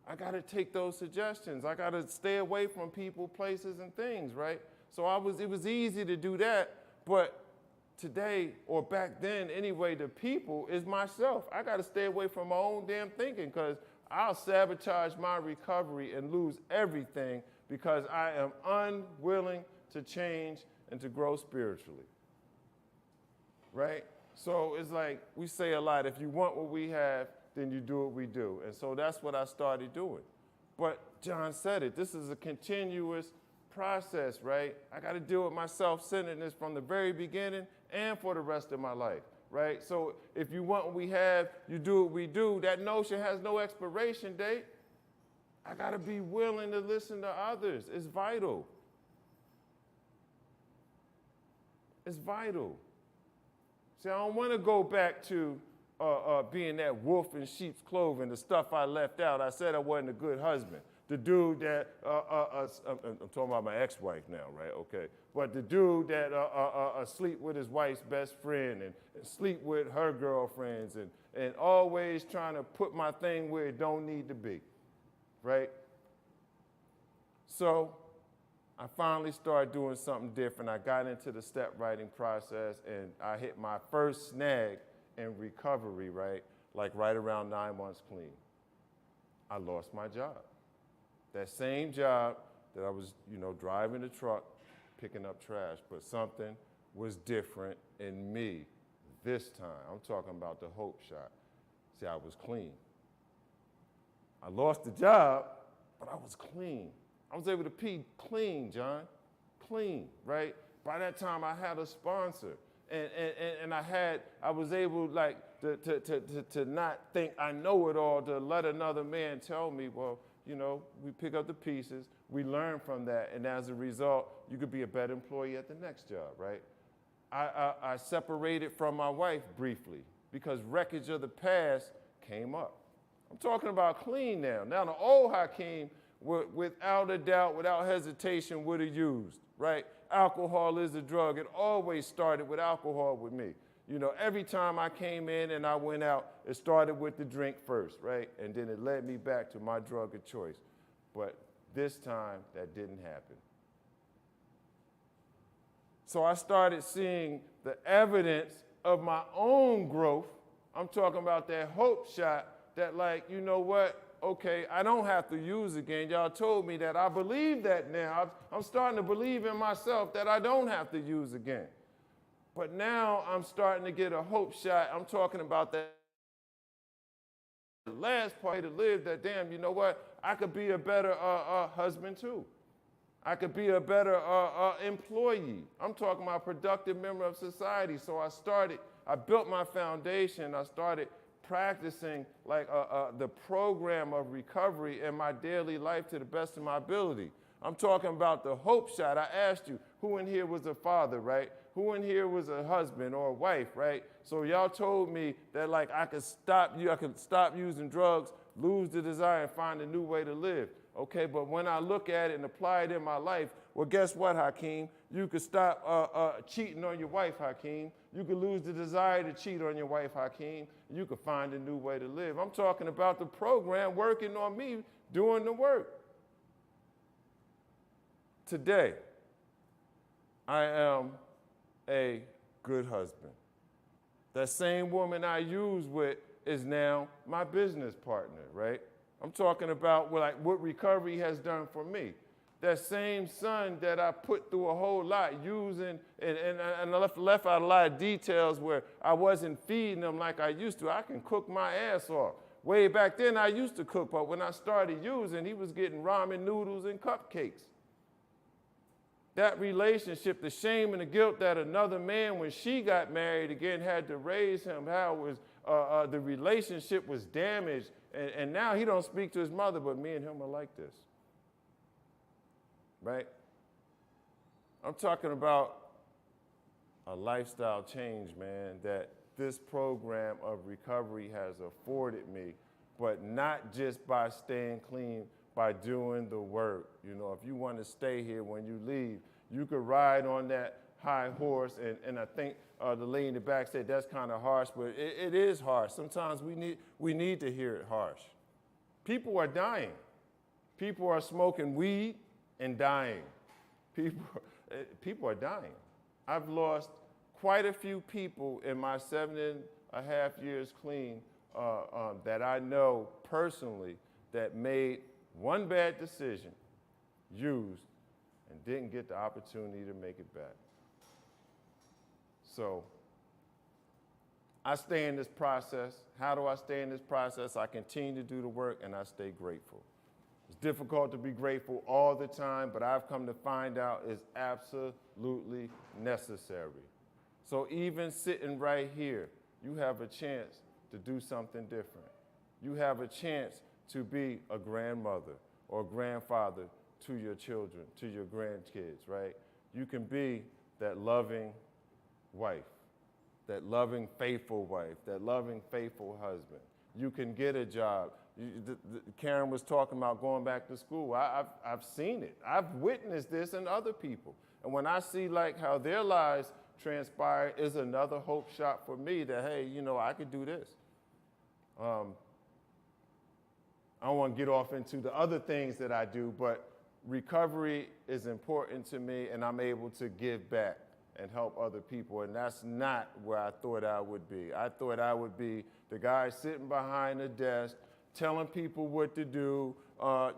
I got to take those suggestions. I got to stay away from people, places, and things, right? So it was easy to do that, but today, or back then anyway, the people is myself. I got to stay away from my own damn thinking because I'll sabotage my recovery and lose everything because I am unwilling to change and to grow spiritually, right? So it's like we say a lot, if you want what we have, then you do what we do. And so that's what I started doing. But John said it, this is a continuous process, right? I got to deal with my self-centeredness from the very beginning and for the rest of my life, right? So if you want what we have, you do what we do. That notion has no expiration date. I got to be willing to listen to others. It's vital. It's vital. See, I don't want to go back to being that wolf in sheep's clothing, the stuff I left out. I said I wasn't a good husband. The dude that, I'm talking about my ex-wife now, right? Okay. But the dude that sleep with his wife's best friend and sleep with her girlfriends and always trying to put my thing where it don't need to be, right? So I finally started doing something different. I got into the step writing process and I hit my first snag in recovery, right? Like right around 9 months clean. I lost my job. That same job that I was, driving the truck, picking up trash, but something was different in me this time. I'm talking about the hope shot. See, I was clean. I lost the job, but I was clean. I was able to pee clean, John, clean, right? By that time, I had a sponsor, and I was able to not think I know it all, to let another man tell me, well, we pick up the pieces, we learn from that, and as a result, you could be a better employee at the next job, right? I separated from my wife briefly because wreckage of the past came up. I'm talking about clean now. Now the old Hakim, without a doubt, without hesitation, would have used, right? Alcohol is a drug. It always started with alcohol with me. You know, every time I came in and I went out, it started with the drink first, right? And then it led me back to my drug of choice. But this time, that didn't happen. So I started seeing the evidence of my own growth. I'm talking about that hope shot that, like, you know what? Okay, I don't have to use again. Y'all told me that. I believe that now. I'm starting to believe in myself that I don't have to use again. But now I'm starting to get a hope shot. I'm talking about that last part to live, that damn, you know what? I could be a better husband too. I could be a better employee. I'm talking about a productive member of society. So I built my foundation. I started practicing like the program of recovery in my daily life to the best of my ability. I'm talking about the hope shot. I asked you, who in here was a father, right? Who in here was a husband or a wife, right? So y'all told me that like I could stop using drugs, lose the desire, and find a new way to live. Okay, but when I look at it and apply it in my life, well, guess what, Hakim? You could stop cheating on your wife, Hakim. You could lose the desire to cheat on your wife, Hakim. You could find a new way to live. I'm talking about the program working on me, doing the work. Today, I am a good husband. That same woman I used with is now my business partner, right? I'm talking about what recovery has done for me. That same son that I put through a whole lot using, and I left out a lot of details where I wasn't feeding him like I used to. I can cook my ass off. Way back then I used to cook, but when I started using, he was getting ramen noodles and cupcakes. That relationship, the shame and the guilt that another man, when she got married again, had to raise him, how it was the relationship was damaged, and now he don't speak to his mother, but me and him are like this, right? I'm talking about a lifestyle change, man, that this program of recovery has afforded me, but not just by staying clean, by doing the work. You know, if you want to stay here when you leave, you could ride on that high horse, and I think the lady in the back said that's kind of harsh, but it is harsh. Sometimes we need to hear it harsh. People are dying. People are smoking weed and dying. People are dying. I've lost quite a few people in my 7.5 years clean that I know personally that made one bad decision, used, and didn't get the opportunity to make it back. So I stay in this process. How do I stay in this process? I continue to do the work and I stay grateful. It's difficult to be grateful all the time, but I've come to find out it's absolutely necessary. So even sitting right here, you have a chance to do something different. You have a chance to be a grandmother or grandfather to your children, to your grandkids, right? You can be that loving wife, that loving, faithful wife, that loving, faithful husband. You can get a job. Karen was talking about going back to school. I've seen it. I've witnessed this in other people. And when I see like how their lives transpire, is another hope shot for me that, hey, you know, I could do this. I don't want to get off into the other things that I do, but recovery is important to me, and I'm able to give back and help other people, and that's not where I thought I would be. I thought I would be the guy sitting behind a desk, telling people what to do,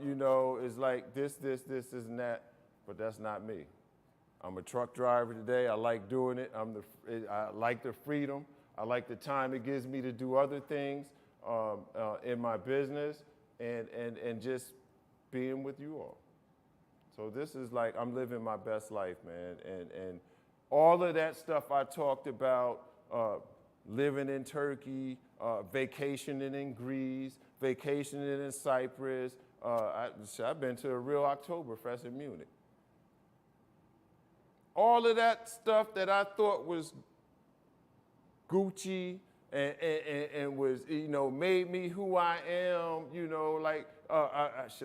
you know, is like this, and that, but that's not me. I'm a truck driver today. I like doing it. I like the freedom. I like the time it gives me to do other things in my business and just being with you all. So this is like, I'm living my best life, man. And all of that stuff I talked about, living in Turkey, vacationing in Greece, vacationing in Cyprus, I've been to a real Oktoberfest in Munich. All of that stuff that I thought was Gucci and was, made me who I am,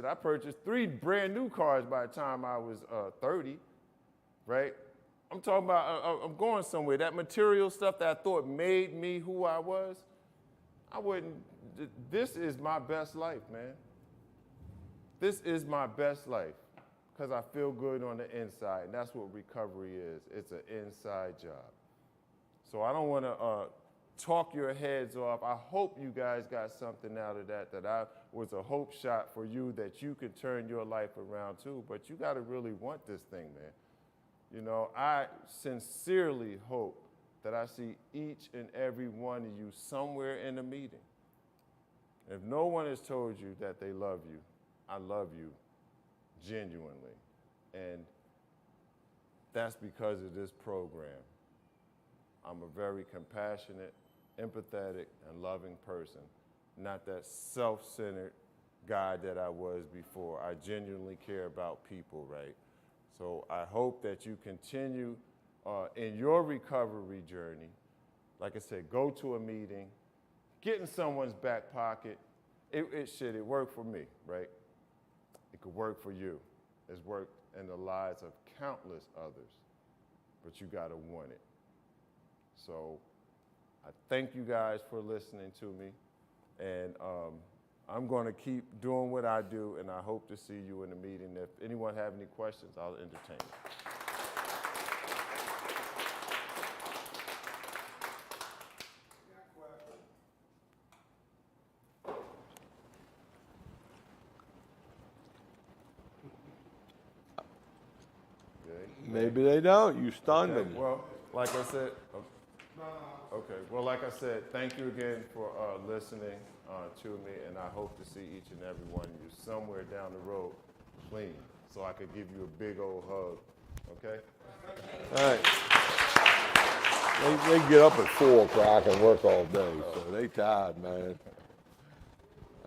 I purchased 3 brand new cars by the time I was 30, right? I'm talking about, I'm going somewhere. That material stuff that I thought made me who I was, this is my best life, man. This is my best life because I feel good on the inside, and that's what recovery is. It's an inside job. So I don't want to talk your heads off. I hope you guys got something out of that I was a hope shot for you that you could turn your life around too, but you got to really want this thing, man. I sincerely hope that I see each and every one of you somewhere in a meeting. If no one has told you that they love you, I love you genuinely. And that's because of this program. I'm a very compassionate, empathetic, and loving person, not that self-centered guy that I was before. I genuinely care about people, right? So I hope that you continue in your recovery journey. Like I said, go to a meeting, get in someone's back pocket. It worked for me, right? It could work for you. It's worked in the lives of countless others, but you gotta want it. So I thank you guys for listening to me, and I'm gonna keep doing what I do, and I hope to see you in the meeting. If anyone have any questions, I'll entertain them. Maybe they don't. You stunned them. Well, like I said, okay. Well, like I said, thank you again for listening to me, and I hope to see each and every one of you somewhere down the road clean, so I could give you a big old hug. Okay? All right. They get up at 4 o'clock and work all day, so they tired, man.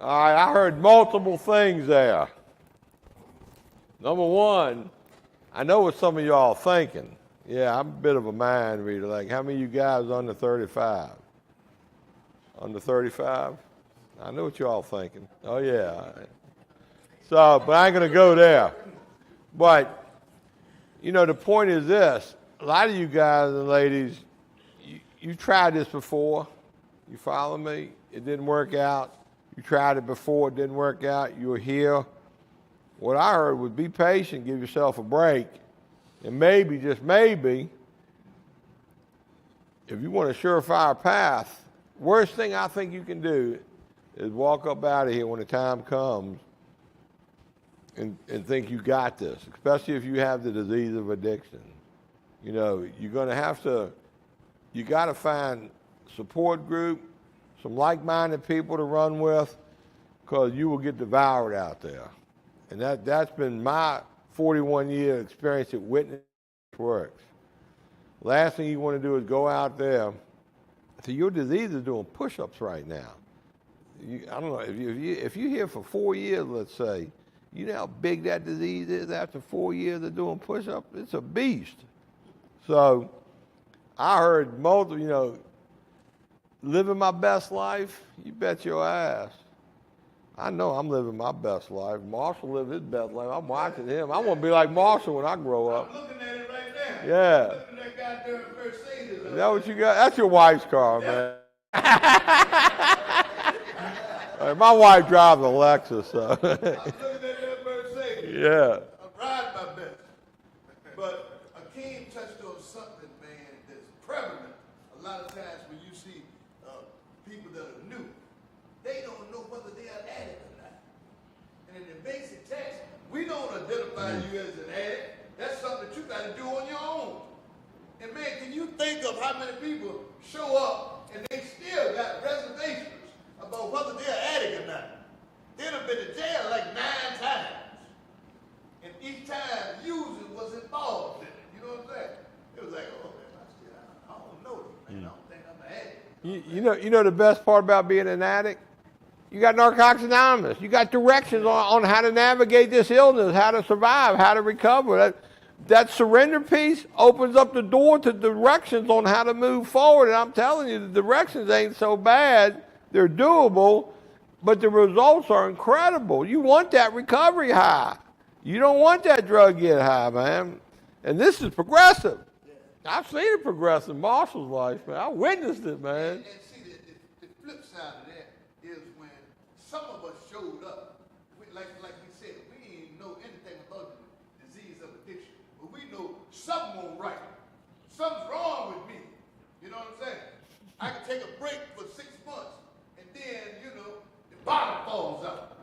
All right, I heard multiple things there. Number one, I know what some of y'all thinking. Yeah, I'm a bit of a mind reader. Like, how many of you guys under 35? Under 35? I know what y'all thinking. Oh, yeah. So, but I ain't going to go there. But, the point is this. A lot of you guys and ladies, you tried this before. You follow me? It didn't work out. You tried it before. It didn't work out. You were here. What I heard was be patient, give yourself a break, and maybe, just maybe, if you want a surefire path, worst thing I think you can do is walk up out of here when the time comes and think you got this, especially if you have the disease of addiction. You're going to have to, you got to find support group, some like-minded people to run with, because you will get devoured out there. And that's been my 41-year experience at Witness Works. Last thing you want to do is go out there. So your disease is doing push-ups right now. I don't know, if you're here for 4 years, let's say, you know how big that disease is after 4 years of doing push-ups? It's a beast. So I heard living my best life, you bet your ass. I know I'm living my best life. Marshall lived his best life. I'm watching him. I want to be like Marshall when I grow up. I'm looking at it right now. Yeah. I'm looking at that goddamn Mercedes. Is that what you got? That's your wife's car, man. My wife drives a Lexus, so. I'm looking at that Mercedes. Yeah. I'm riding my best. But Hakim touched on something, man, that's prevalent. A lot of times when you see people that are new, they don't know whether they are addict or not. And in the basic text, we don't identify you as an addict. That's something that you got to do on your own. And man, can you think of how many people show up and they still got reservations about whether they're addict or not? They'd have been to jail like 9 times. And each time using was involved in it. You know what I'm saying? It was like, oh man, I don't know this, man. I don't think I'm an addict. You know the best part about being an addict? You got Narcotics Anonymous. You got directions on how to navigate this illness, how to survive, how to recover. That surrender piece opens up the door to directions on how to move forward. And I'm telling you, the directions ain't so bad. They're doable, but the results are incredible. You want that recovery high. You don't want that drug get high, man. And this is progressive. I've seen it progress in Marshall's life, man. I witnessed it, man. And see, the flip side of that is when some of us showed up, like we said, we didn't know anything about the disease of addiction, but we know something won't right. Something's wrong with me. You know what I'm saying? I can take a break for 6 months, and then, the bottom falls out.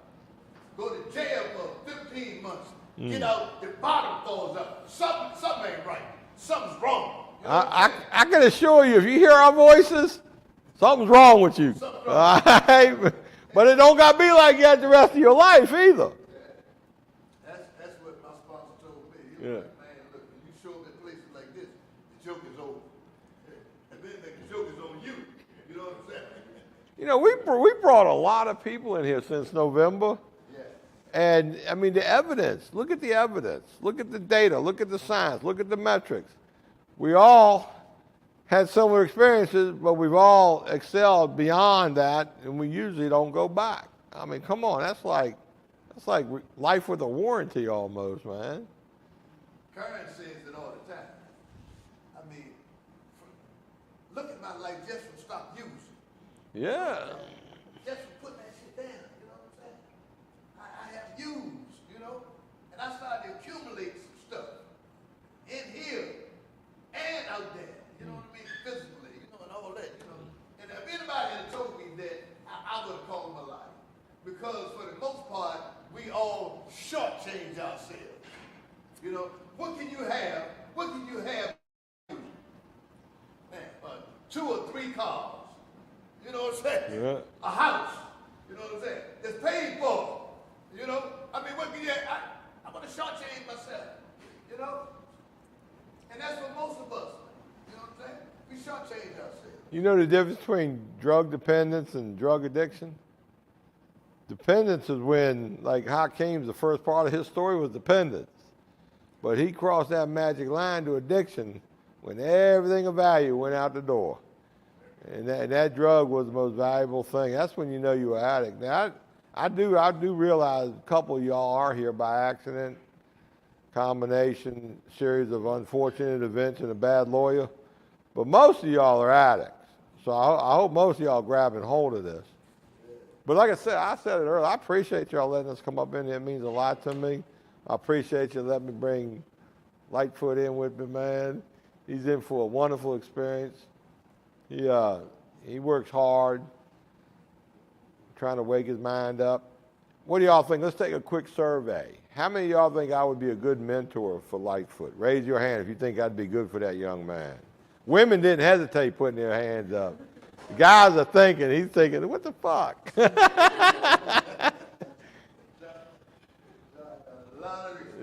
Go to jail for 15 months. Get out, the bottom falls out. Something ain't right. Something's wrong. You know I can assure you, if you hear our voices, something's wrong with you. Something's All wrong. right? But it don't got to be like that the rest of your life either. That's what my sponsor told me. He Yeah. was like, man, look, when you show up at places like this, the joke is over. And then the joke is on you. You know what I'm saying? You know, we brought a lot of people in here since November. Yeah. And, I mean, the evidence, look at the evidence. Look at the data. Look at the science. Look at the metrics. We all had similar experiences, but we've all excelled beyond that, and we usually don't go back. I mean, come on, that's like life with a warranty almost, man. Karen says it all the time. I mean, look at my life just from stop using. Yeah. Just from putting that shit down, you know what I'm saying? I have used, and I started to accumulate some stuff in here and out there, you know what I mean, physically, and all that, And if anybody had told me that, I would have called them a lie. Because for the most part, we all shortchange ourselves. What can you have? What can you have? Man, 2 or 3 cars. You know what I'm saying? Yeah. A house. You know what I'm saying? That's paid for. I mean, what can you have? I want to shortchange myself. And that's for most of us. You know what I'm saying? We shortchange ourselves. You know the difference between drug dependence and drug addiction? Dependence is when, like Hakim's, the first part of his story was dependence. But he crossed that magic line to addiction when everything of value went out the door. And that drug was the most valuable thing. That's when you know you're an addict. Now, I do realize a couple of y'all are here by accident, combination, series of unfortunate events and a bad lawyer. But most of y'all are addicts. So I hope most of y'all are grabbing hold of this. But like I said it earlier, I appreciate y'all letting us come up in here. It means a lot to me. I appreciate you letting me bring Lightfoot in with me, man. He's in for a wonderful experience. He works hard, trying to wake his mind up. What do y'all think? Let's take a quick survey. How many of y'all think I would be a good mentor for Lightfoot? Raise your hand if you think I'd be good for that young man. Women didn't hesitate putting their hands up. The guys are thinking, he's thinking, what the fuck?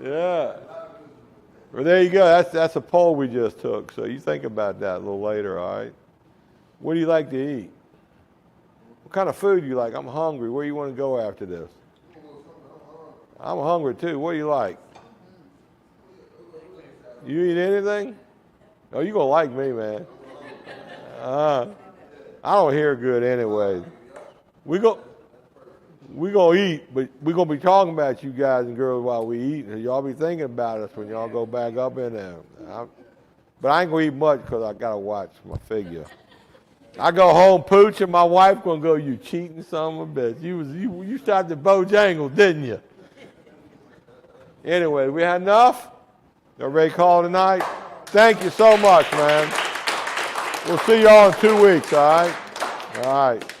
Yeah. Well, there you go. That's a poll we just took. So you think about that a little later, all right? What do you like to eat? What kind of food do you like? I'm hungry. Where do you want to go after this? I'm hungry too. What do you like? You eat anything? Oh, you gonna like me, man. I don't hear good anyway. We gonna eat, but we gonna be talking about you guys and girls while we eat. And y'all be thinking about us when y'all go back up in there. But I ain't gonna eat much because I gotta watch my figure. I go home pooch and my wife gonna go, you cheating son of a bitch. You started Bojangles, didn't you? Anyway, we had enough? Y'all ready to call tonight? Thank you so much, man. We'll see y'all in 2 weeks, all right? All right.